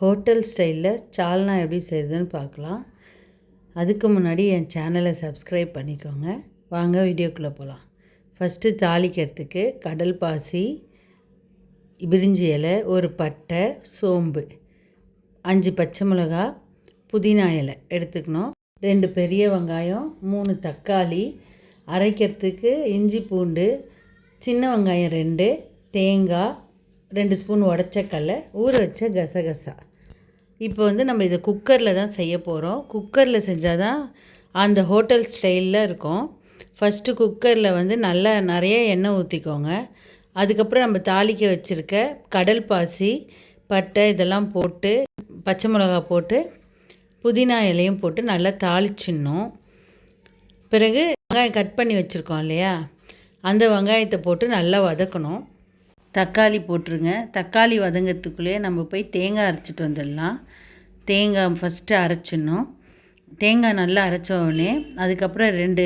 Hotel ஸ்டைலில் சால்னா எப்படி செய்கிறதுன்னு பார்க்கலாம். அதுக்கு முன்னாடி என் சேனலை சப்ஸ்கிரைப் பண்ணிக்கோங்க. வாங்க வீடியோக்குள்ளே போகலாம். ஃபஸ்ட்டு தாளிக்கிறதுக்கு கடல் பாசி, பிரிஞ்சி இலை, ஒரு பட்டை, சோம்பு, 5 பச்சை மிளகா, புதினா இலை எடுத்துக்கணும். 2 பெரிய வெங்காயம், 3 தக்காளி, அரைக்கிறதுக்கு இஞ்சி பூண்டு, சின்ன வெங்காயம் 2, தேங்காய் 2 ஸ்பூன் உடச்ச கடலை, ஊற வச்ச கசகசா. இப்போ நம்ம இதை குக்கரில் தான் செய்ய போகிறோம். குக்கரில் செஞ்சால் தான் அந்த ஹோட்டல் ஸ்டைலில் இருக்கும். ஃபஸ்ட்டு குக்கரில் நல்லா நிறைய எண்ணெய் ஊற்றிக்கோங்க. அதுக்கப்புறம் நம்ம தாளிக்க வச்சுருக்க கடல் பாசி, பட்டை இதெல்லாம் போட்டு, பச்சை மிளகா போட்டு, புதினா இலையும் போட்டு நல்லா தாளிச்சிடணும். பிறகு வெங்காயம் கட் பண்ணி வச்சுருக்கோம் இல்லையா, அந்த வெங்காயத்தை போட்டு நல்லா வதக்கணும். தக்காளி போட்டுருங்க. தக்காளி வதங்கிறதுக்குள்ளேயே நம்ம போய் தேங்காய் அரைச்சிட்டு வந்துடலாம். தேங்காய் ஃபஸ்ட்டு அரைச்சிடணும். தேங்காய் நல்லா அரைச்ச உடனே அதுக்கப்புறம் 2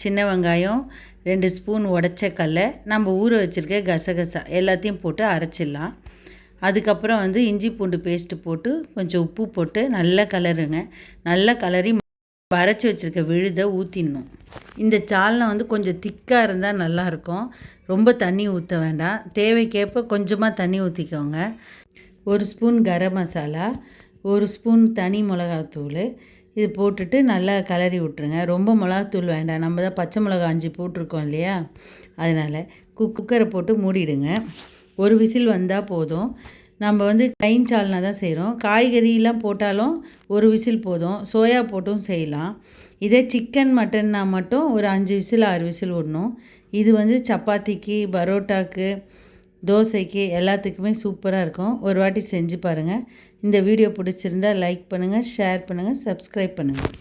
சின்ன வெங்காயம், 2 ஸ்பூன் உடச்ச கடலை, நம்ம ஊற வச்சுருக்க கசகசா எல்லாத்தையும் போட்டு அரைச்சிடலாம். அதுக்கப்புறம் இஞ்சி பூண்டு பேஸ்ட்டு போட்டு கொஞ்சம் உப்பு போட்டு நல்லா கலருங்க. நல்லா கலரி அரைச்சி வச்சுருக்க விழுதை ஊற்றிடணும். இந்த சால்னா கொஞ்சம் திக்காக இருந்தால் நல்லாயிருக்கும். ரொம்ப தண்ணி ஊற்ற வேண்டாம். தேவைக்கேற்ப கொஞ்சமாக தண்ணி ஊற்றிக்கோங்க. 1 ஸ்பூன் கரம் மசாலா, 1 ஸ்பூன் தனி மிளகாத்தூள் இது போட்டுட்டு நல்லா கலரி விட்ருங்க. ரொம்ப மிளகாத்தூள் வேண்டாம், நம்ம தான் பச்சை மிளகா 5 போட்டிருக்கோம் இல்லையா, அதனால் குக்கரை போட்டு மூடிடுங்க. 1 விசில் வந்தால் போதும். நம்ம ப்ளைன் சால்னா தான் செய்கிறோம். காய்கறிலாம் போட்டாலும் 1 விசில் போதும். சோயா போட்டும் செய்யலாம். இதே சிக்கன் மட்டன்னா மட்டும் ஒரு 5 விசில் 6 விசில் விடணும். இது சப்பாத்திக்கு, பரோட்டாக்கு, தோசைக்கு எல்லாத்துக்குமே சூப்பராக இருக்கும். ஒரு வாட்டி செஞ்சு பாருங்கள். இந்த வீடியோ பிடிச்சிருந்தால் லைக் பண்ணுங்கள், ஷேர் பண்ணுங்கள், சப்ஸ்கிரைப் பண்ணுங்கள்.